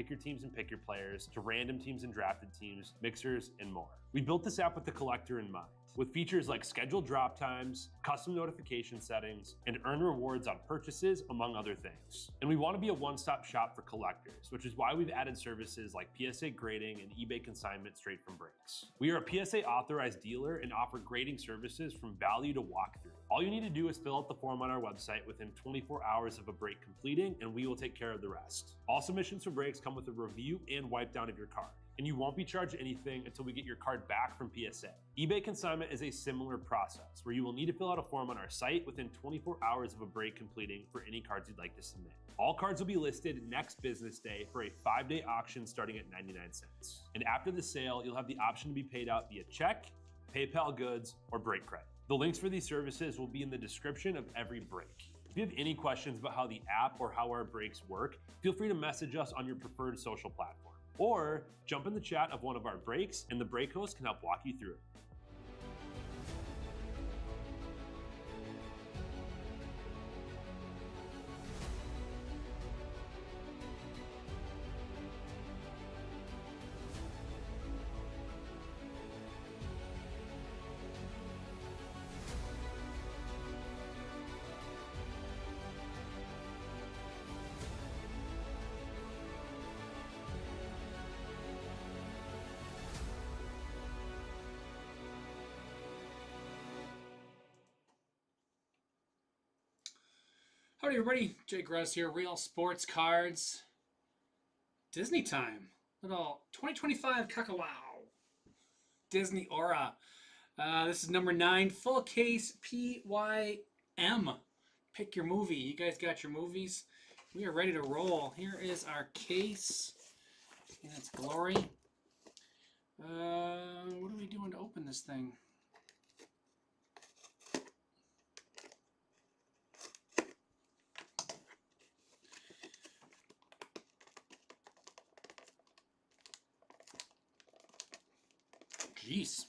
pick your teams and pick your players, to random teams and drafted teams, mixers, and more. We built this app with the collector in mind, with features like scheduled drop times, custom notification settings, and earn rewards on purchases, among other things. And we want to be a one-stop shop for collectors, which is why we've added services like PSA grading and eBay consignment straight from breaks. We are a PSA authorized dealer and offer grading services from value to walkthrough. All you need to do is fill out the form on our website within 24 hours of a break completing, and we will take care of the rest. All submissions for breaks come with a review and wipe down of your card, and you won't be charged anything until we get your card back from PSA. eBay consignment is a similar process where you will need to fill out a form on our site within 24 hours of a break completing for any cards you'd like to submit. All cards will be listed next business day for a 5-day auction starting at 99 cents. And after the sale, you'll have the option to be paid out via check, PayPal goods, or break credit. The links for these services will be in the description of every break. If you have any questions about how the app or how our breaks work, feel free to message us on your preferred social platform. Or jump in the chat of one of our breaks and the break host can help walk you through it. Howdy everybody, Jake Russ here, Real Sports Cards. Disney time. Little 2025 Kakawow. Disney Aura. This is number 9, full case PYM. Pick your movie. You guys got your movies? We are ready to roll. Here is our case in its glory. What are we doing to open this thing? Jeez.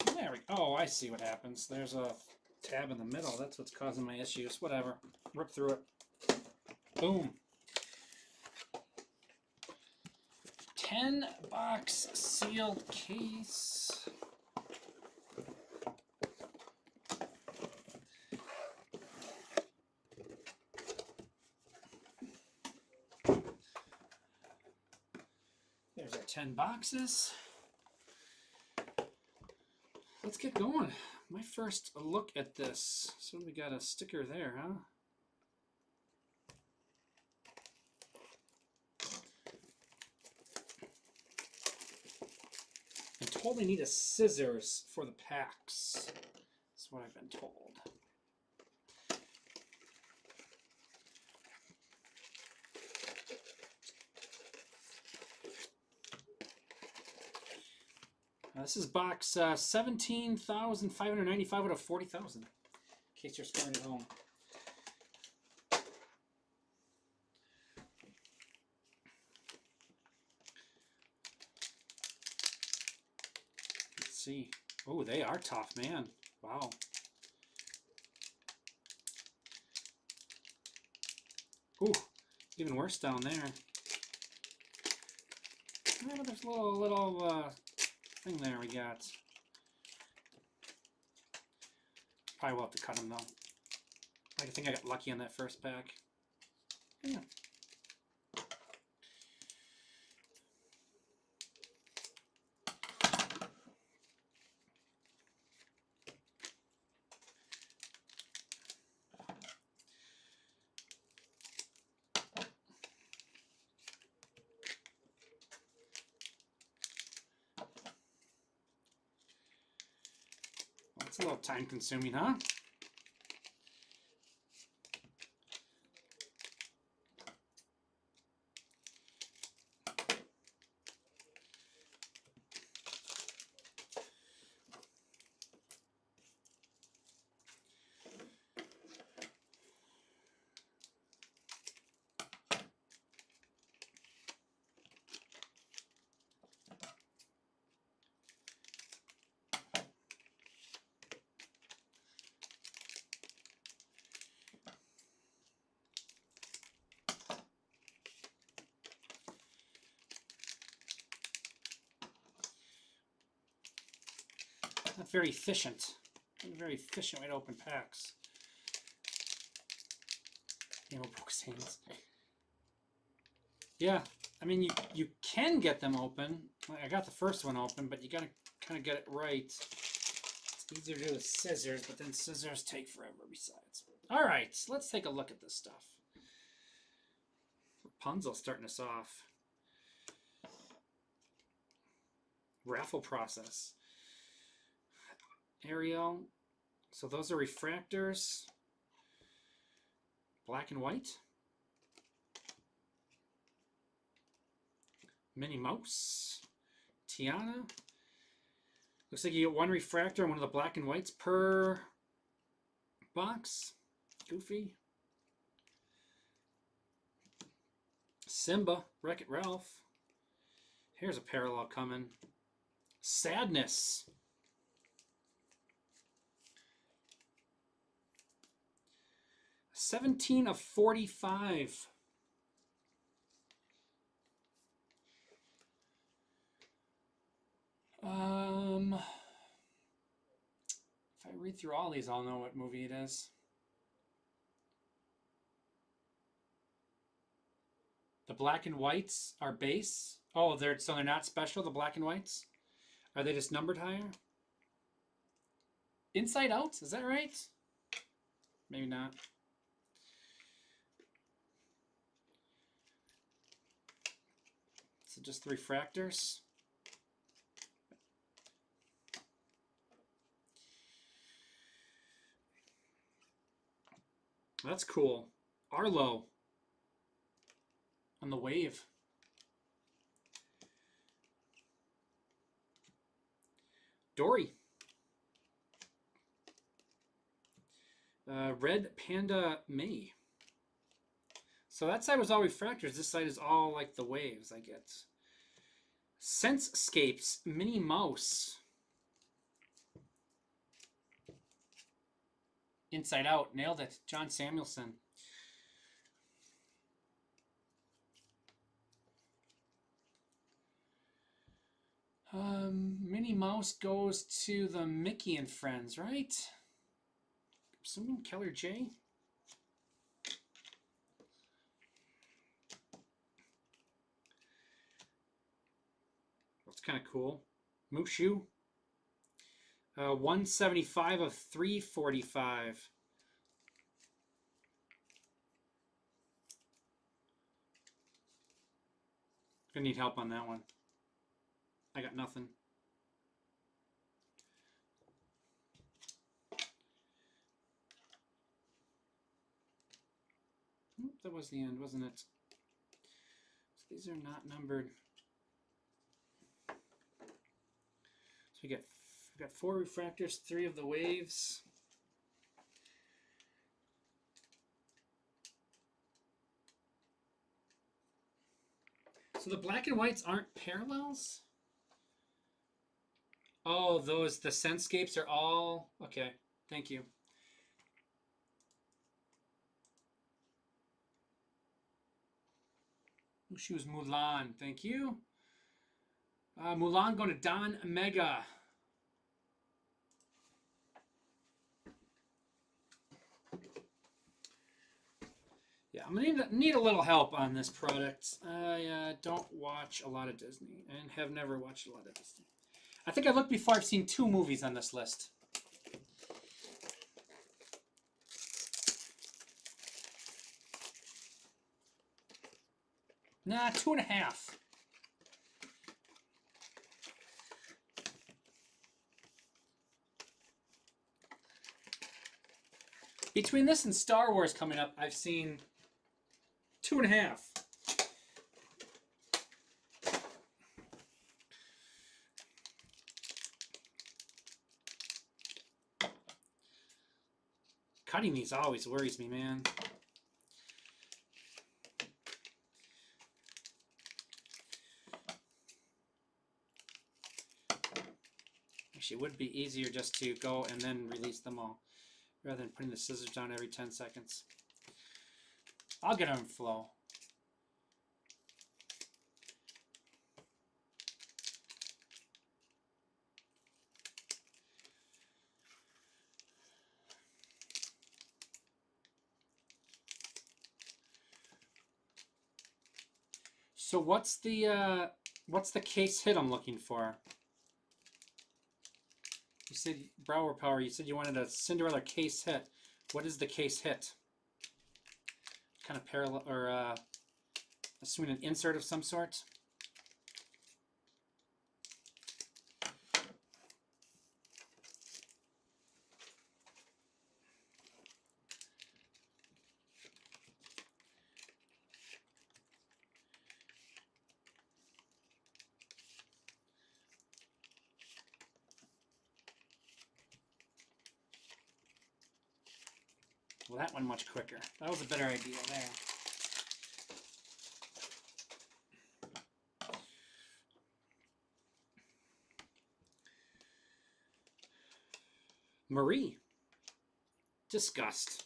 There we go. Oh, I see what happens. There's a tab in the middle. That's what's causing my issues. Whatever. Rip through it. Boom. 10-box sealed case. There's our 10 boxes. Let's get going. My first look at this. So we got a sticker there, huh? I'm told I need a scissors for the packs. That's what I've been told. This is box 17,595 out of 40,000, in case you're scoring at home. Let's see. Oh, they are tough, man. Wow. Ooh, even worse down there. Oh, there's a little thing there we got. Probably will have to cut them though. I think I got lucky on that first pack. Yeah. It's a little time consuming, huh? Not very efficient. Not a very efficient way to open packs. You know, book scenes. Yeah, I mean, you can get them open. I got the first one open, but you gotta kind of get it right. It's easier to do with scissors, but then scissors take forever besides. All right, let's take a look at this stuff. Rapunzel starting us off. Raffle process. Ariel. So those are refractors. Black and white. Minnie Mouse. Tiana. Looks like you get one refractor and one of the black and whites per box. Goofy. Simba. Wreck-It Ralph. Here's a parallel coming. Sadness. $17 of 45. If I read through all these, I'll know what movie it is. The black and whites are base. Oh, so they're not special, the black and whites? Are they just numbered higher? Inside Out, is that right? Maybe not. So just the refractors. That's cool. Arlo on the wave. Dory. Red Panda May. So that side was all refractors. This side is all like the waves I get. Sensescapes Minnie Mouse. Inside Out. Nailed it. John Samuelson. Minnie Mouse goes to the Mickey and Friends, right? Assuming Keller J. That's kind of cool. Mushu. 175 of 345. Gonna need help on that one. I got nothing. That was the end, wasn't it? So these are not numbered. So we got 4 refractors, 3 of the waves. So the black and whites aren't parallels? Oh, the Sensescapes are all... Okay, thank you. She was Mulan, thank you. Mulan going to Don Mega. Yeah, I'm going to need a little help on this product. I don't watch a lot of Disney and have never watched a lot of Disney. I think I looked before. I've seen 2 movies on this list. Nah, 2.5. Between this and Star Wars coming up, I've seen 2.5. Cutting these always worries me, man. Actually, it would be easier just to go and then release them all, rather than putting the scissors down every 10 seconds. I'll get them in flow. So what's the case hit I'm looking for? You said Brower Power. You said you wanted a Cinderella case hit. What is the case hit? Kind of parallel, or assuming an insert of some sort. Well, that one much quicker. That was a better idea there. Marie. Disgust.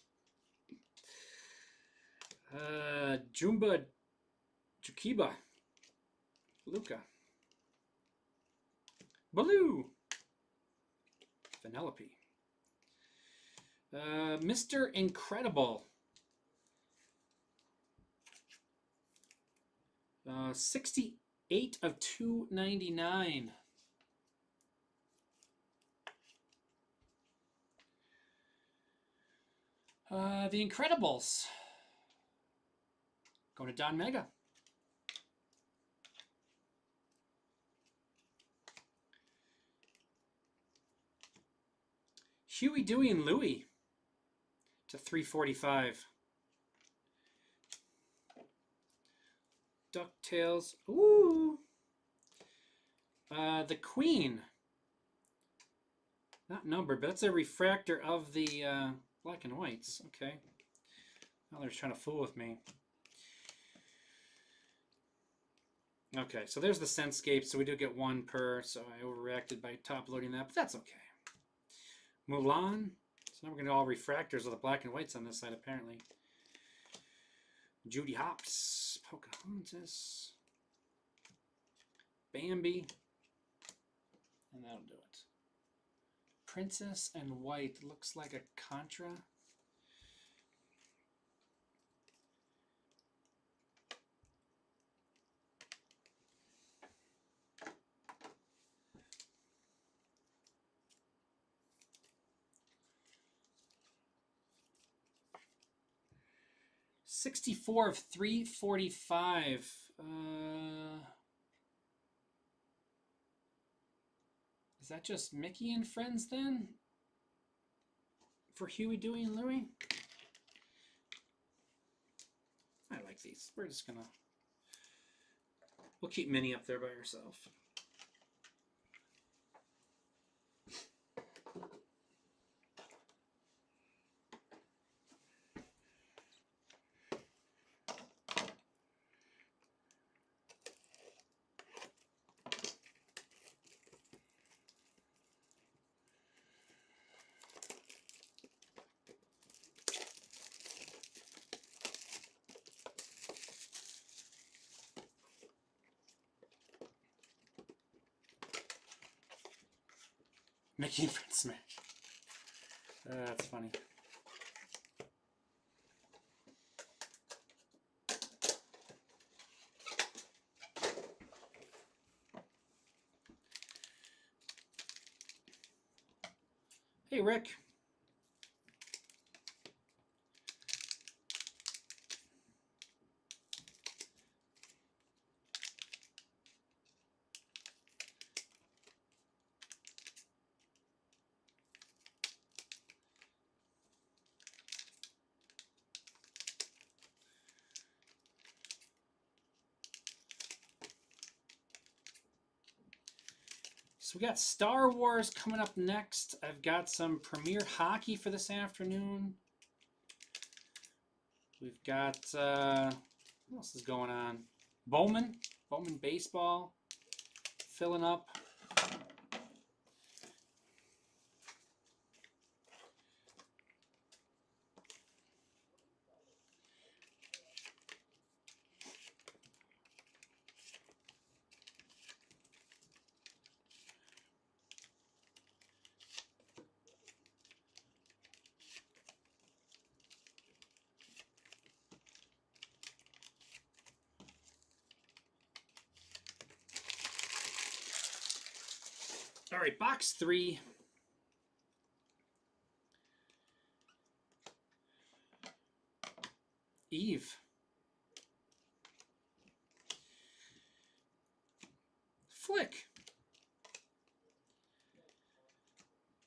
Jumba Jukiba. Luca. Baloo. Vanellope. Mr. Incredible. 68 of 299. The Incredibles. Going to Don Mega. Huey, Dewey, and Louie to 345. DuckTales. Ooh. The Queen. Not numbered, but that's a refractor of the black and whites. Okay. Now they're trying to fool with me. Okay, so there's the Senscape. So we do get one per. So I overreacted by top loading that, but that's okay. Mulan. So now we're going to all refractors of the black and whites on this side, apparently. Judy Hopps. Pocahontas. Bambi. And that'll do it. Princess and White. Looks like a Contra. $64 of 345. Is that just Mickey and Friends then? For Huey, Dewey, and Louie? I like these. We're just gonna... We'll keep Minnie up there by herself. Mickey and Friends Smash. That's funny. Hey, Rick. So we got Star Wars coming up next. I've got some Premier Hockey for this afternoon. We've got, what else is going on? Bowman Baseball, filling up. All right, box 3. Eve. Flick.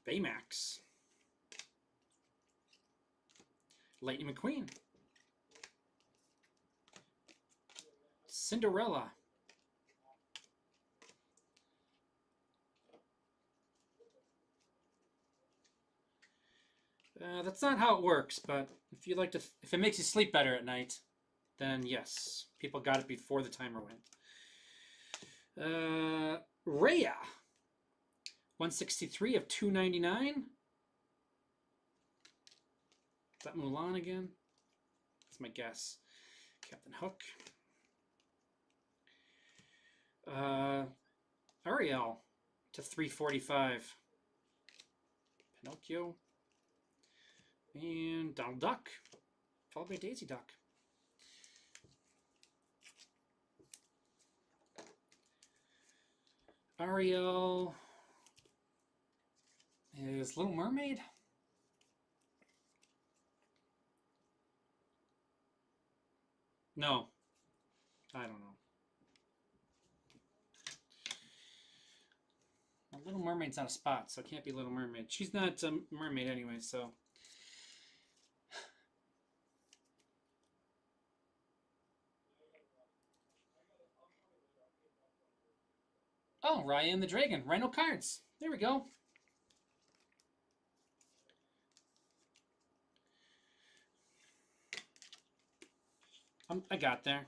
Baymax. Lightning McQueen. Cinderella. That's not how it works, but if you like to, if it makes you sleep better at night, then yes, people got it before the timer went. Rhea, 163 of 299. Is that Mulan again? That's my guess. Captain Hook. Ariel to 345. Pinocchio. And Donald Duck, followed by Daisy Duck. Ariel is Little Mermaid. No, I don't know. Well, Little Mermaid's not a spot, so it can't be Little Mermaid. She's not a mermaid anyway, so. Oh, Ryan the Dragon. Rhino cards. There we go. I got there.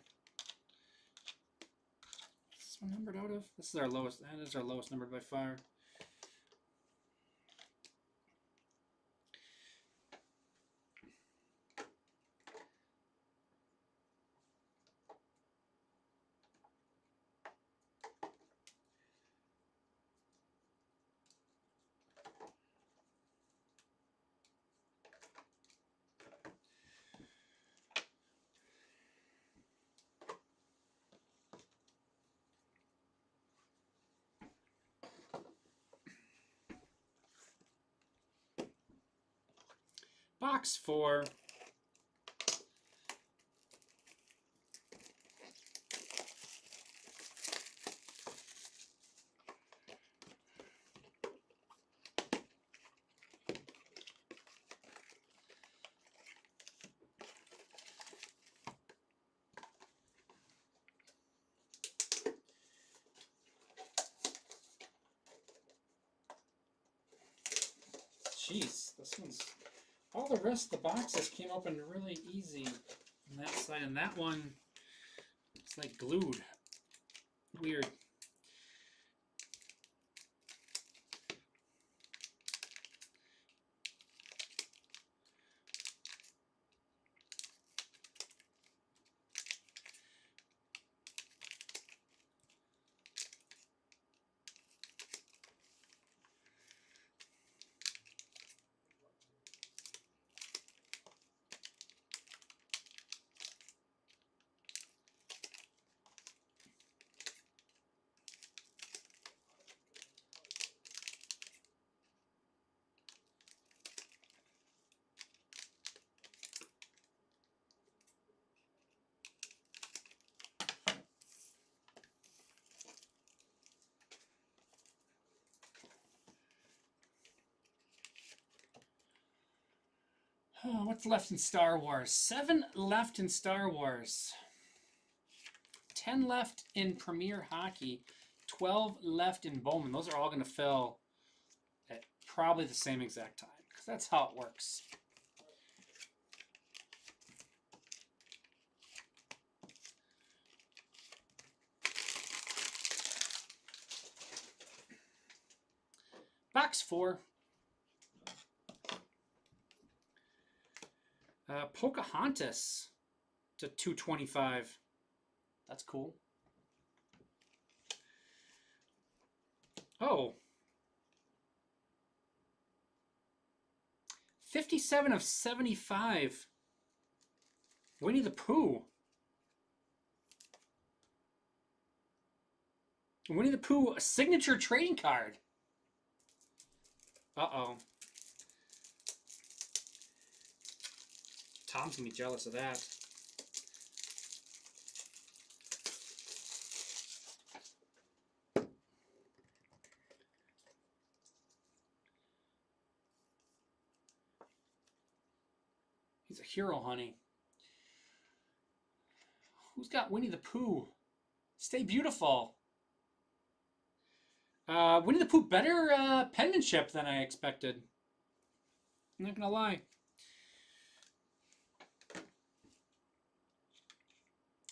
What's this one numbered out of? This is our lowest. That is our lowest numbered by far. Box 4. Jeez, this one's. All the rest of the boxes came open really easy on that side, and that one, it's like glued. Weird. Oh, what's left in Star Wars? 7 left in Star Wars. 10 left in Premier Hockey. 12 left in Bowman. Those are all going to fill at probably the same exact time, because that's how it works. Box 4. Pocahontas to 225. That's cool. Oh. 57 of 75. Winnie the Pooh. Winnie the Pooh, a signature trading card. Uh-oh. Tom's going to be jealous of that. He's a hero, honey. Who's got Winnie the Pooh? Stay beautiful. Winnie the Pooh, better penmanship than I expected. I'm not going to lie.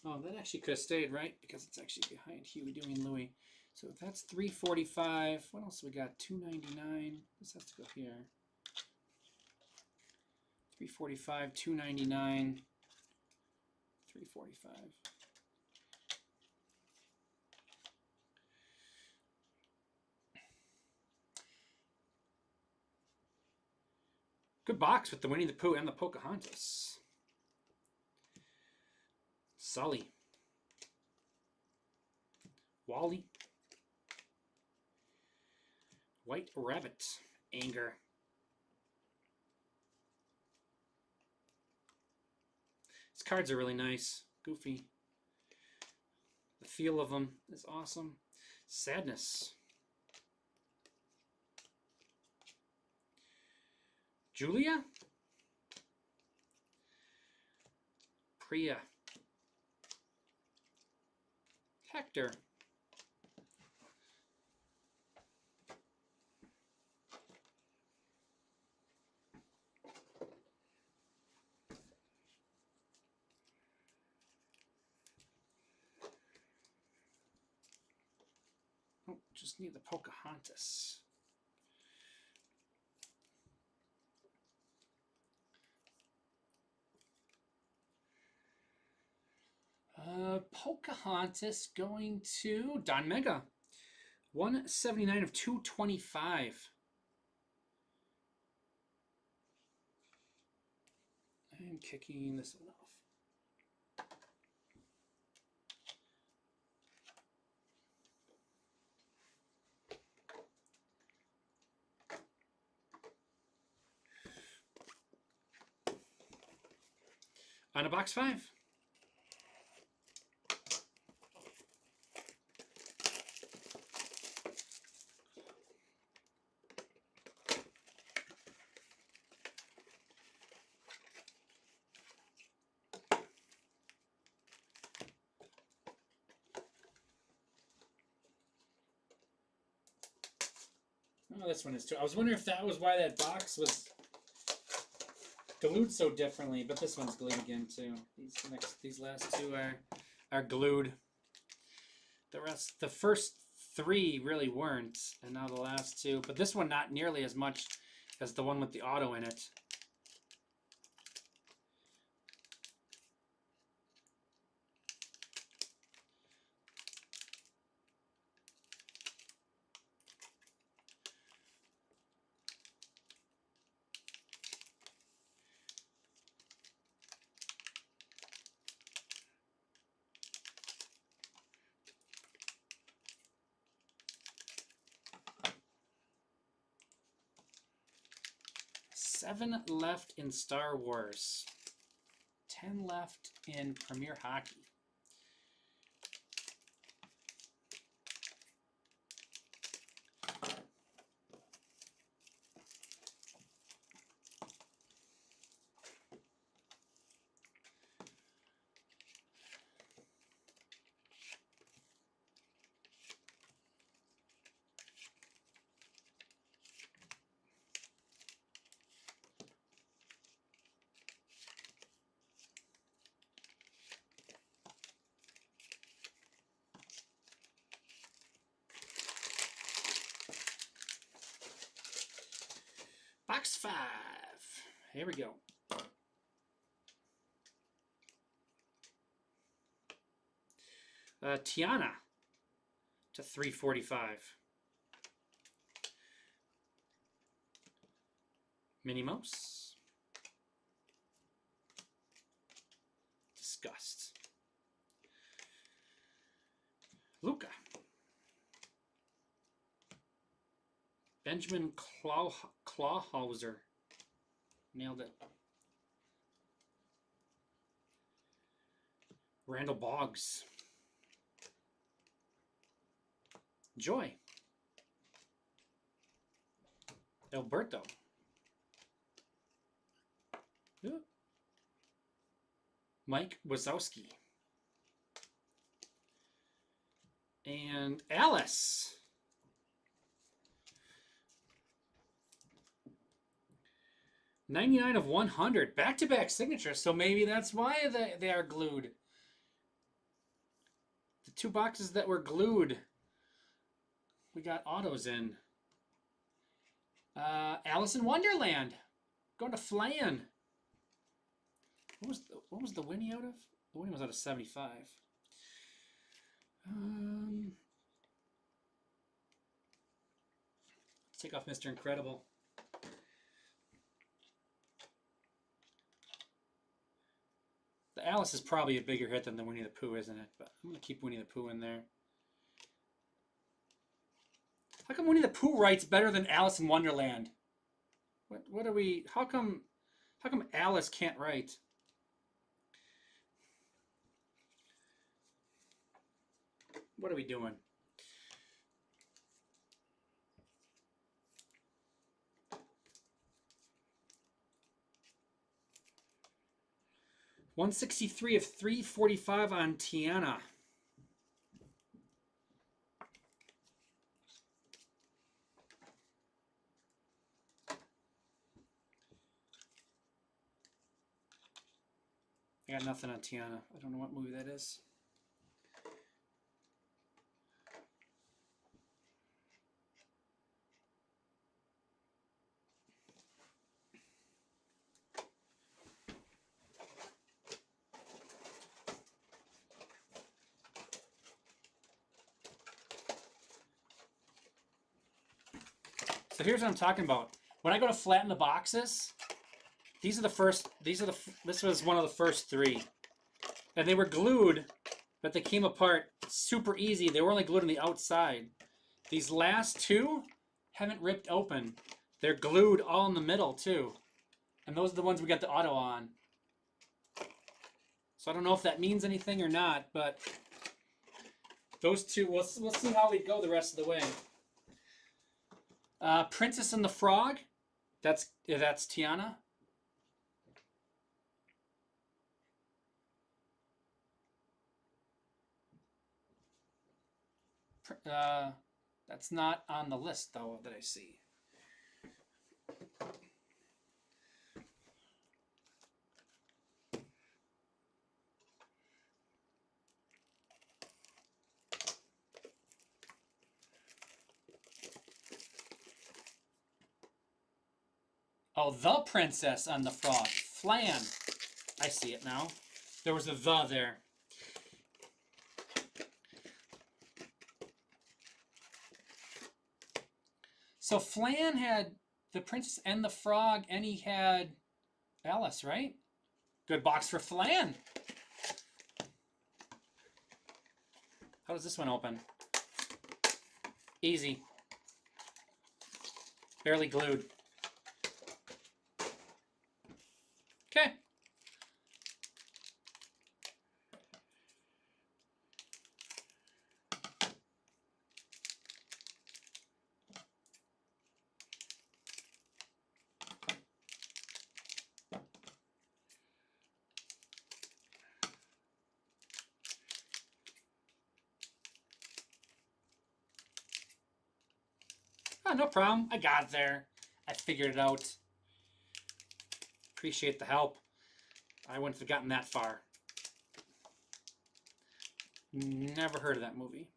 Oh, that actually could have stayed, right? Because it's actually behind Huey, Dewey, and Louie. So that's $3.45. What else we got? $2.99. This has to go here. $3.45, $2.99, $3.45. Good box with the Winnie the Pooh and the Pocahontas. Sully. Wally. White Rabbit. Anger. These cards are really nice. Goofy. The feel of them is awesome. Sadness. Julia. Priya. Hector. Oh, just need the Pocahontas. Pocahontas going to Don Mega. 179 of 225. I'm kicking this one off. On a box 5. Oh, this one is too. I was wondering if that was why that box was glued so differently, but this one's glued again too. These last two are glued. The first 3 really weren't, and now the last 2. But this one not nearly as much as the one with the auto in it. Seven left in Star Wars. 10 left in Premier Hockey. Box 5. Here we go. Tiana to 345. Minnie Mouse. Disgust. Luca. Benjamin Clawhauser. Nailed it. Randall Boggs. Joy. Alberto. Yeah. Mike Wazowski. And Alice. $99/100. Back-to-back signatures, so maybe that's why they are glued. The 2 boxes that were glued. We got autos in. Alice in Wonderland. Going to Flan. What was the Winnie out of? The Winnie was out of 75. Let's take off Mr. Incredible. The Alice is probably a bigger hit than the Winnie the Pooh, isn't it? But I'm going to keep Winnie the Pooh in there. How come Winnie the Pooh writes better than Alice in Wonderland? What are we... How come Alice can't write? What are we doing? $163/345 on Tiana. I got nothing on Tiana. I don't know what movie that is. So here's what I'm talking about. When I go to flatten the boxes, this was one of the first 3. And they were glued, but they came apart super easy. They were only glued on the outside. These last 2 haven't ripped open. They're glued all in the middle too. And those are the ones we got the auto on. So I don't know if that means anything or not, but those 2, we'll see how we go the rest of the way. Princess and the Frog. That's Tiana. That's not on the list though that I see. Oh, the Princess and the Frog. Flan. I see it now. There was a "the" there. So Flan had the Princess and the Frog, and he had Alice, right? Good box for Flan. How does this one open? Easy. Barely glued. Okay. Oh, no problem. I got there. I figured it out. Appreciate the help. I wouldn't have gotten that far. Never heard of that movie.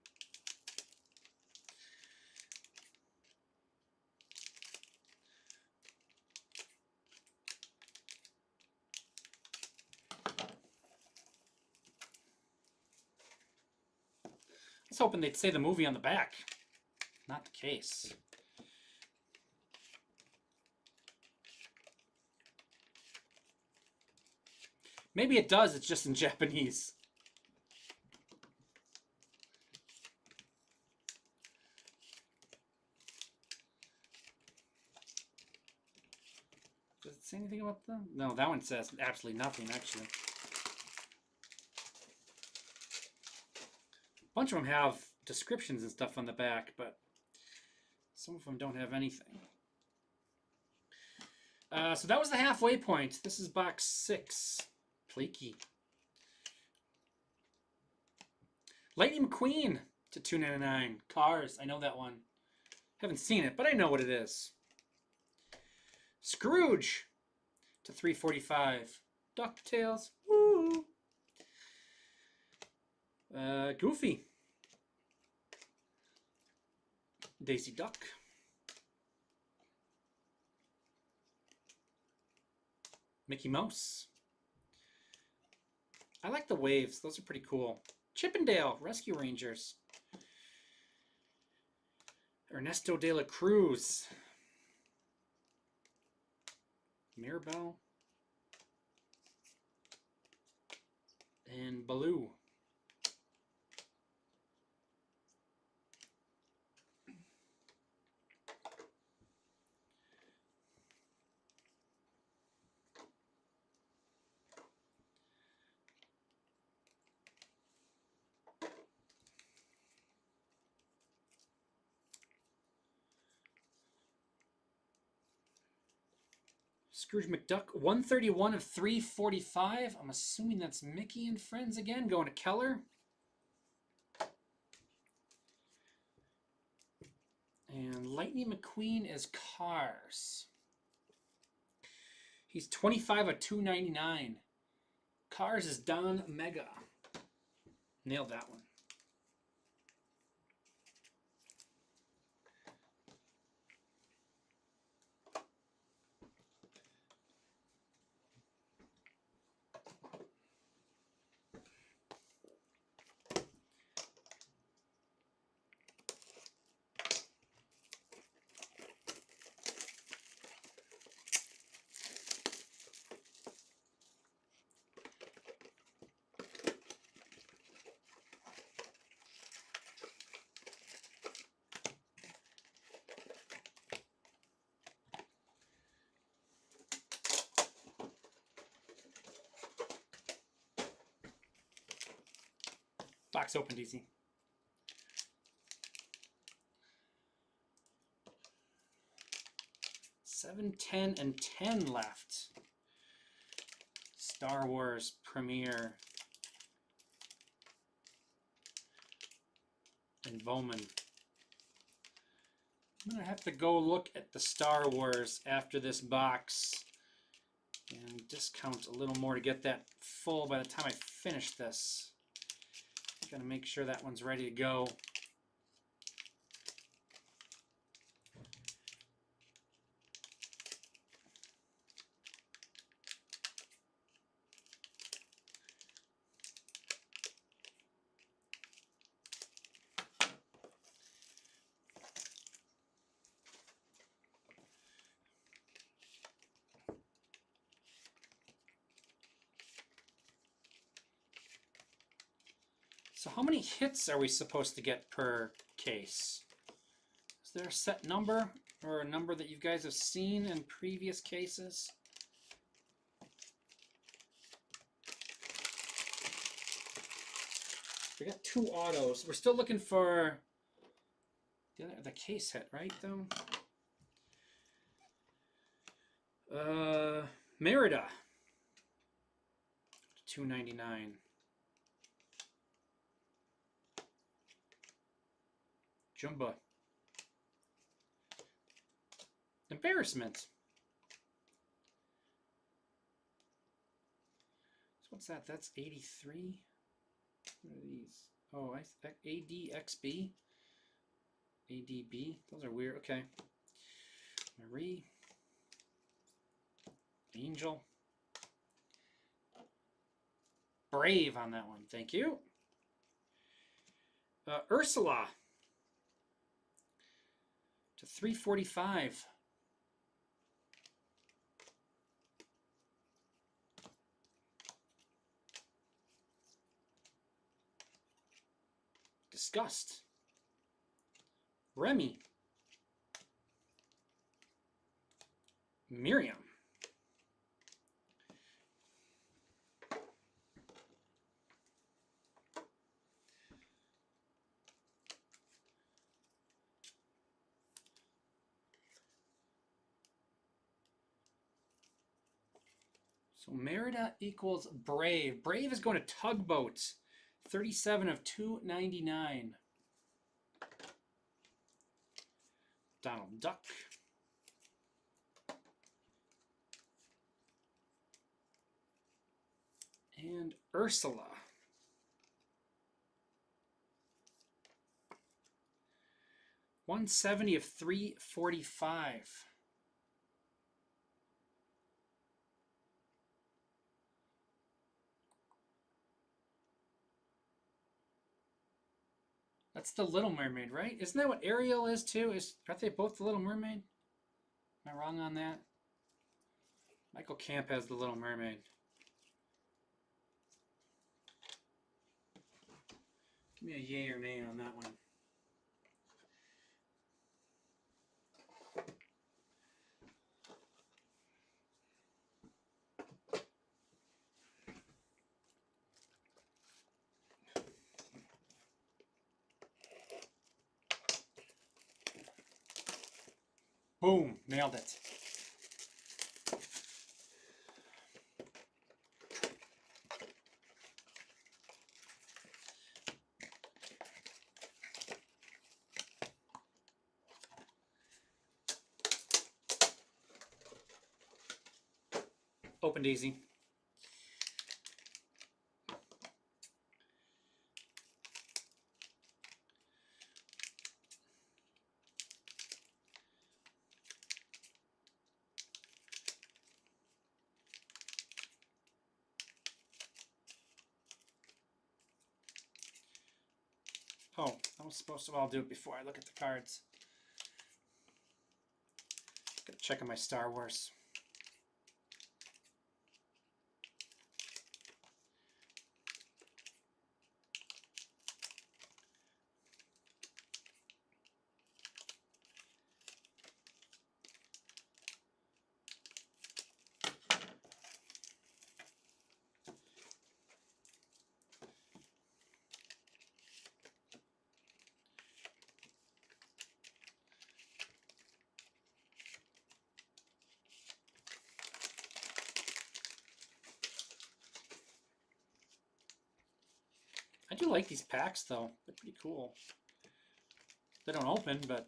I was hoping they'd say the movie on the back. Not the case. Maybe it does, it's just in Japanese. say anything about them? No, that one says absolutely nothing, actually. A bunch of them have descriptions and stuff on the back, but some of them don't have anything. So that was the halfway point. This is box 6. Pleaky. Lightning McQueen to $2.99. Cars. I know that one. Haven't seen it, but I know what it is. Scrooge to $3.45. DuckTales. Woo! Goofy. Daisy Duck. Mickey Mouse. I like the waves. Those are pretty cool. Chippendale Rescue Rangers. Ernesto de la Cruz. Mirabelle. And Baloo. Scrooge McDuck, 131 of 345. I'm assuming that's Mickey and Friends again. Going to Keller. And Lightning McQueen is Cars. He's 25 of 299. Cars is Don Mega. Nailed that one. Box opened easy. Seven, 10, and 10 left. Star Wars premiere. And Bowman. I'm going to have to go look at the Star Wars after this box and discount a little more to get that full by the time I finish this. Got to make sure that one's ready to go. So how many hits are we supposed to get per case? Is there a set number or a number that you guys have seen in previous cases? We got 2 autos. We're still looking for the case hit, right, though? Merida. $2.99. Jumba. Embarrassment. So what's that? That's 83. What are these? Oh, ADXB. ADB. Those are weird. Okay. Marie. Angel. Brave on that one. Thank you. Ursula. To $3.45. Disgust. Remy. Miriam. So Merida equals Brave. Brave is going to Tugboat. 37 of 299. Donald Duck. And Ursula. $170 of $345. That's the Little Mermaid, right? Isn't that what Ariel is too? Aren't they both the Little Mermaid? Am I wrong on that? Michael Camp has the Little Mermaid. Give me a yay or nay on that one. Boom, nailed it. Opened easy. Oh, I was supposed to. I'll do it before I look at the cards. Gotta check on my Star Wars. I do like these packs, though. They're pretty cool. They don't open, but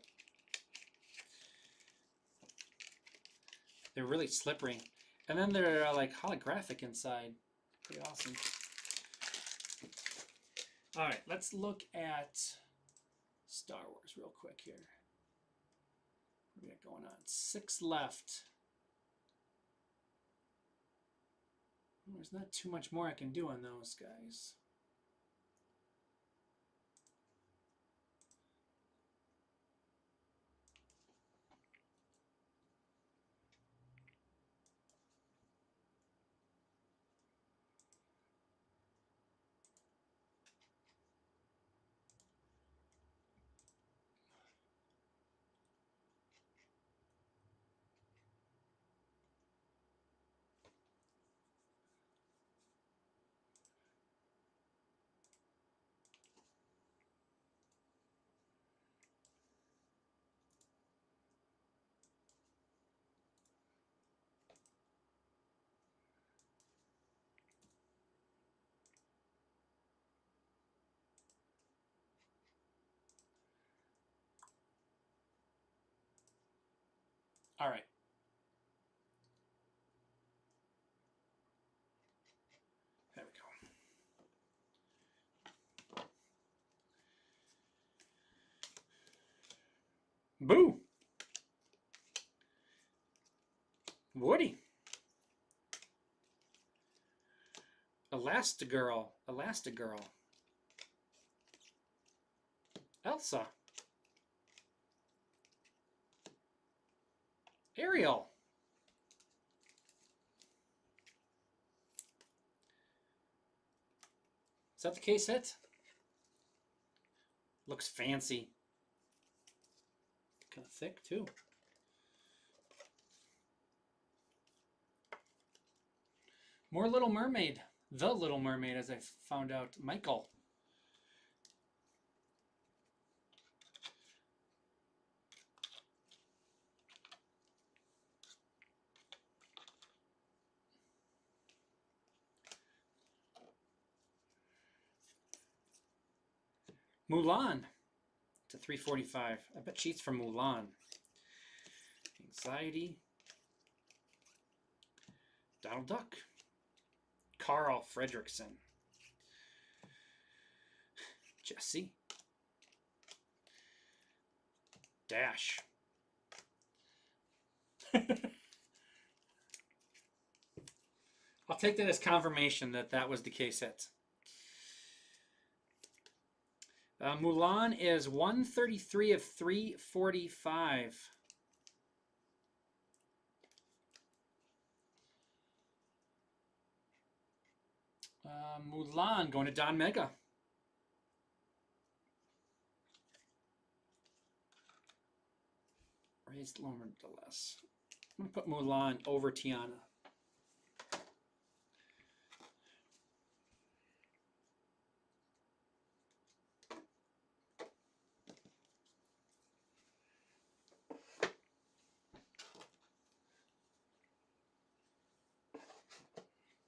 they're really slippery. And then they're like holographic inside. Pretty awesome. All right, let's look at Star Wars real quick here. What do we got going on? 6 left. There's not too much more I can do on those guys. All right. There we go. Boo! Woody. Elastigirl. Elastigirl. Elsa. Ariel. Is that the case hit? Looks fancy. Kind of thick, too. More Little Mermaid. The Little Mermaid, as I found out. Michael. Mulan to 345. I bet she's from Mulan. Anxiety. Donald Duck. Carl Fredrickson. Jesse. Dash. I'll take that as confirmation that that was the case hit. Mulan is 133 of 345. Mulan going to Don Mega. Raised lower to less. I'm going to put Mulan over Tiana.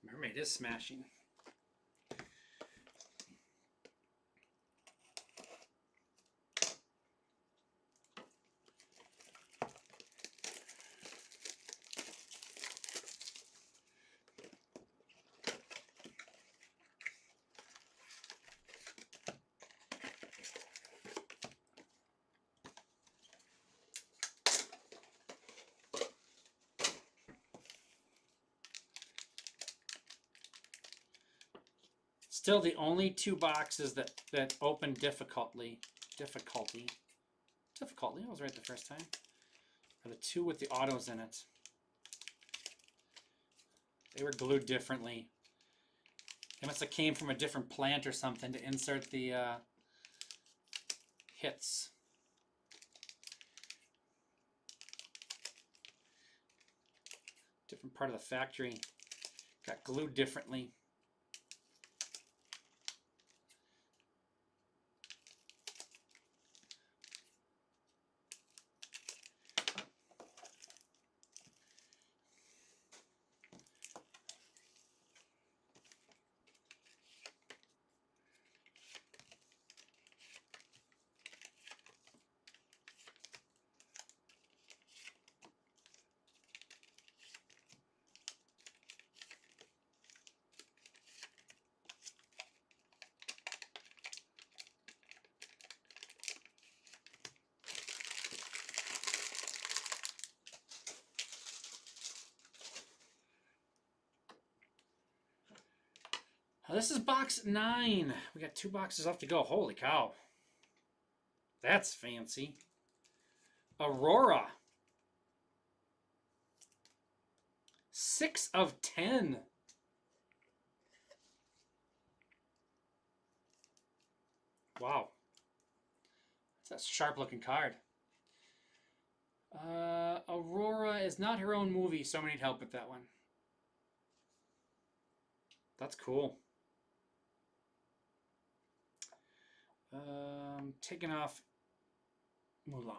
Mermaid is smashing. Still the only two boxes that open difficultly. I was right the first time. Are the two with the autos in it. They were glued differently. They must have came from a different plant or something to insert the hits. Different part of the factory. Got glued differently. This is box 9. We got 2 boxes left to go. Holy cow. That's fancy. Aurora. 6 of 10. Wow. That's a sharp looking card. Aurora is not her own movie, so I need help with that one. That's cool. Taking off Mulan.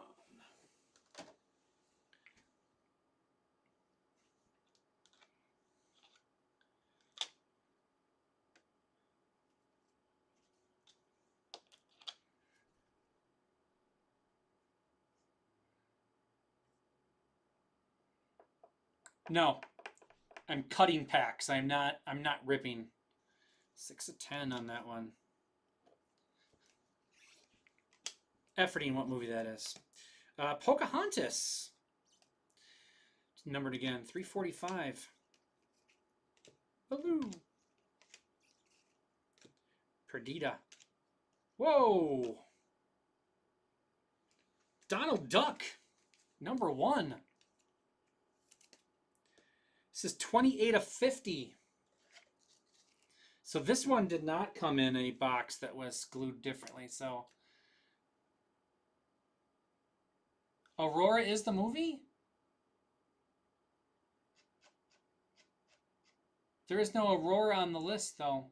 No, I'm cutting packs. I'm not ripping. 6 of 10 on that one. Efforting what movie that is. Pocahontas. It's numbered again. 345. Baloo. Perdita. Whoa. Donald Duck. Number 1. This is 28 of 50. So this one did not come in a box that was glued differently. So Aurora is the movie? There is no Aurora on the list, though.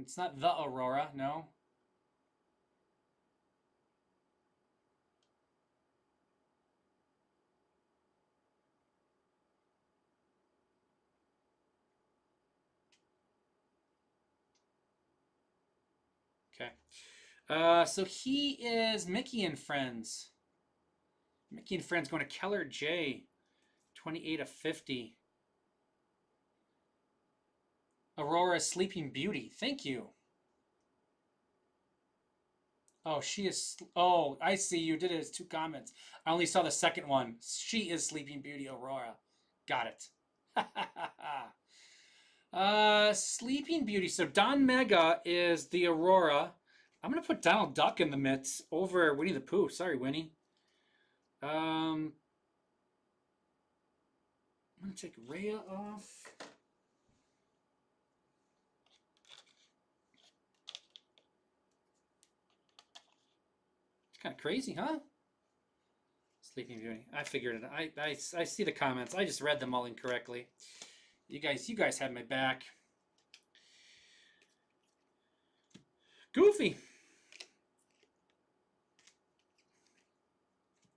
It's not the Aurora, no. Okay. So he is Mickey and Friends. Mickey and Friends going to Keller J. 28/50. Aurora Sleeping Beauty. Thank you. Oh, she is. Oh, I see. You did it as 2 comments. I only saw the second one. She is Sleeping Beauty Aurora. Got it. Sleeping Beauty. So Don Mega is the Aurora. I'm gonna put Donald Duck in the mix over Winnie the Pooh. Sorry, Winnie. I'm gonna take Rhea off. It's kind of crazy, huh? Sleeping Beauty. I figured it. I see the comments. I just read them all incorrectly. You guys had my back. Goofy.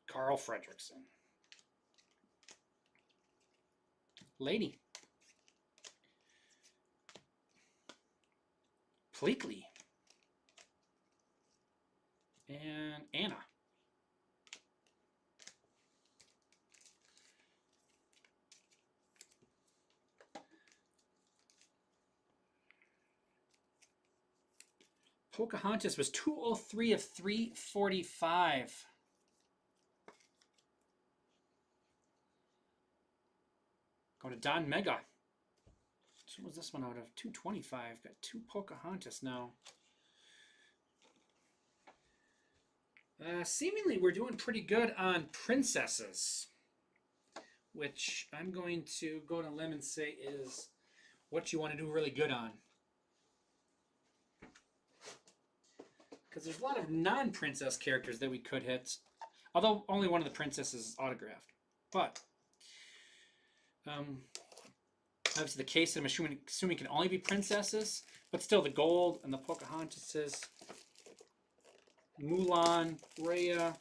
Carl Fredrickson. Lady. Pleakley. And Anna. Pocahontas was 203 of 345. Go to Don Mega. So what was this one out of? 225. Got 2 Pocahontas now. Seemingly we're doing pretty good on princesses, which I'm going to go to limb and say is what you want to do really good on. Because there's a lot of non-princess characters that we could hit, although only one of the princesses is autographed. But obviously the case, I'm assuming can only be princesses, but still the gold and the Pocahontases, Mulan, Rhea.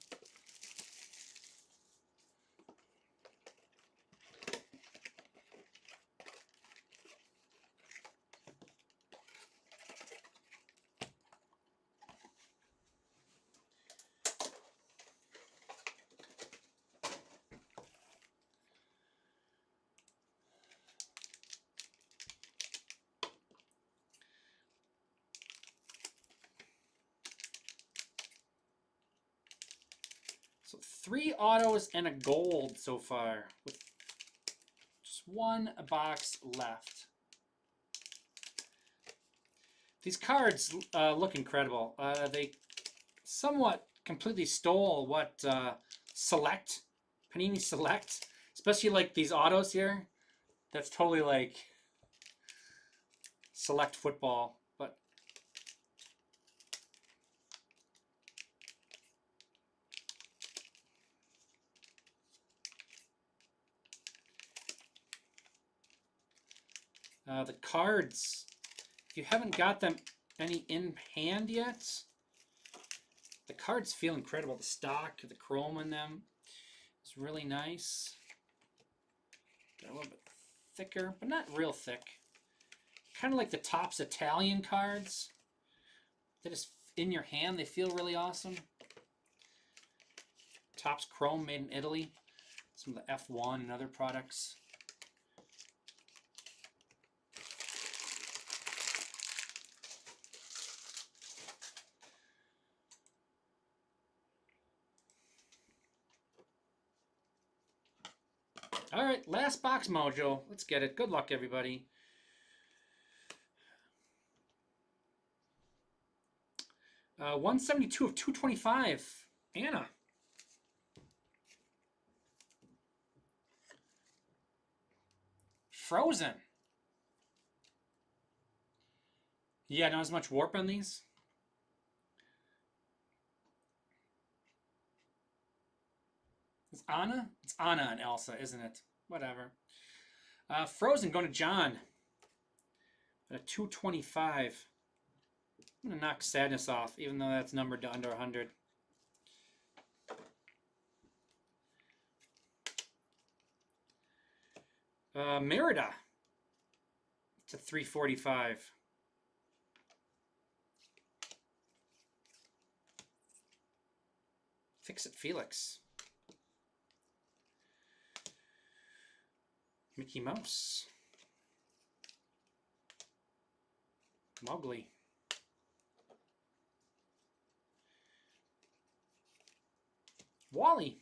So 3 autos and a gold so far, with just 1 box left. These cards look incredible. They somewhat completely stole what Select, Panini Select, especially like these autos here. That's totally like Select football, but the cards, if you haven't got them any in hand yet, the cards feel incredible. The stock, the chrome in them is really nice. They're a little bit thicker, but not real thick. Kind of like the Topps Italian cards. They just in your hand, they feel really awesome. Topps Chrome made in Italy. Some of the F1 and other products. All right, last box mojo. Let's get it. Good luck, everybody. Uh, 172 of 225. Anna. Frozen. Yeah, not as much warp on these. It's Anna? It's Anna and Elsa, isn't it? Whatever. Frozen going to John. At a 225. I'm going to knock Sadness off, even though that's numbered to under 100. Merida. It's a 345. Fix-It Felix. Mickey Mouse. Mowgli. Wally.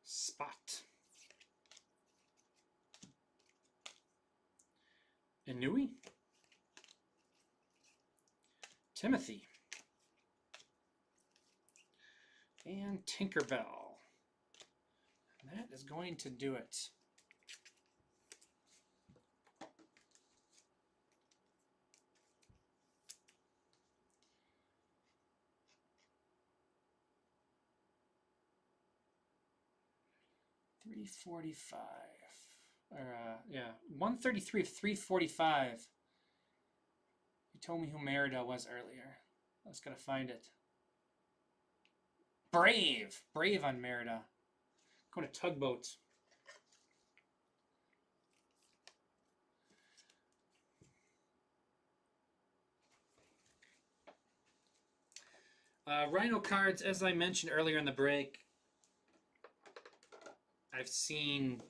Spot. Inui. Timothy. And Tinkerbell. And that is going to do it. $345. Or, yeah, 133 of 345. You told me who Merida was earlier. I was going to find it. Brave. Brave on Merida. Going to Tugboat. Rhino cards, as I mentioned earlier in the break, I've seen,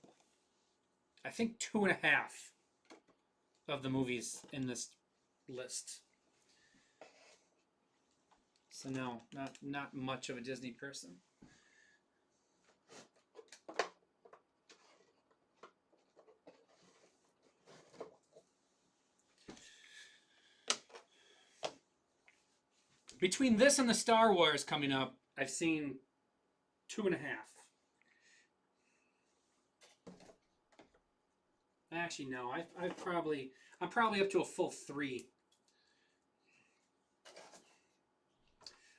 I think, 2.5 of the movies in this list. So no, not much of a Disney person. Between this and the Star Wars coming up, I've seen 2.5. Actually, no. I'm probably up to a full 3.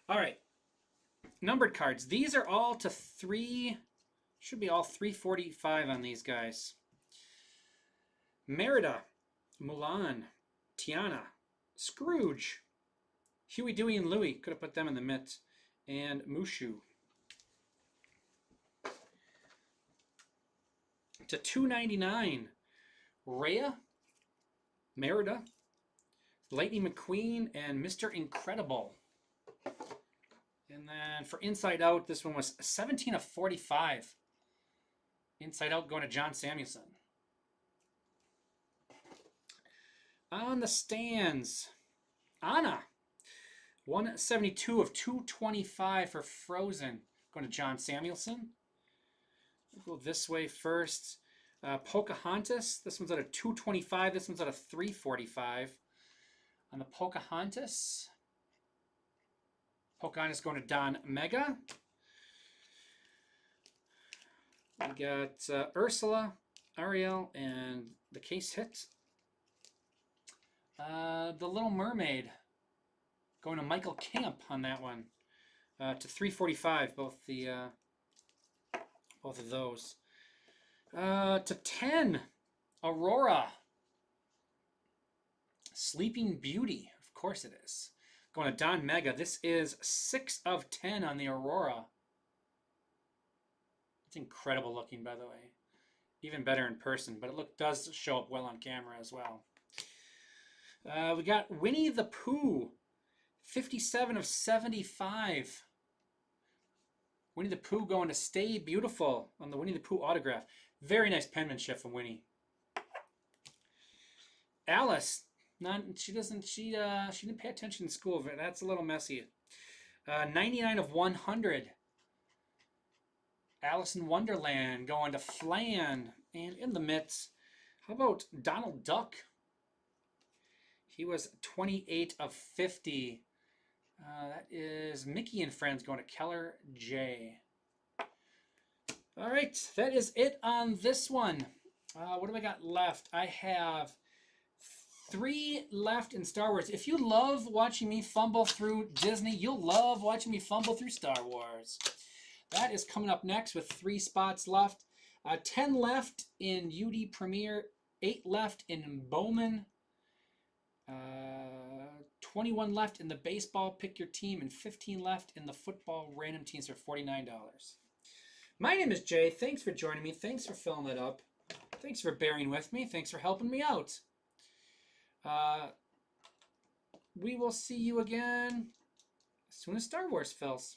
All right. Numbered cards. These are all to 3. Should be all 345 on these guys. Merida, Mulan, Tiana, Scrooge, Huey, Dewey, and Louie. Could have put them in the mitt. And Mushu. To 299. Rhea, Merida, Lightning McQueen, and Mr. Incredible. And then for Inside Out, this one was 17 of 45. Inside Out going to John Samuelson. On the stands, Anna, 172 of 225 for Frozen, going to John Samuelson. We'll go this way first. Pocahontas, this one's at a 225, this one's at a 345. On the Pocahontas going to Don Mega. We got Ursula, Ariel, and the case hit. The Little Mermaid going to Michael Camp on that one. To 345, both of those. To 10, Aurora. Sleeping Beauty. Of course it is. Going to Don Mega. This is 6 of 10 on the Aurora. It's incredible looking, by the way. Even better in person, but it does show up well on camera as well. We got Winnie the Pooh. 57 of 75. Winnie the Pooh going to Stay Beautiful on the Winnie the Pooh autograph. Very nice penmanship from Winnie. Alice, she didn't pay attention in school. That's a little messy. 99 of 100. Alice in Wonderland going to Flan. And in the mitts, how about Donald Duck? He was 28 of 50. That is Mickey and Friends going to Keller J. All right, that is it on this one. What do I got left? I have 3 left in Star Wars. If you love watching me fumble through Disney, you'll love watching me fumble through Star Wars. That is coming up next with 3 spots left. 10 left in UD Premier, 8 left in Bowman, 21 left in the baseball pick your team, and 15 left in the football random teams for $49. My name is Jay. Thanks for joining me. Thanks for filling it up. Thanks for bearing with me. Thanks for helping me out. We will see you again As soon as Star Wars fills.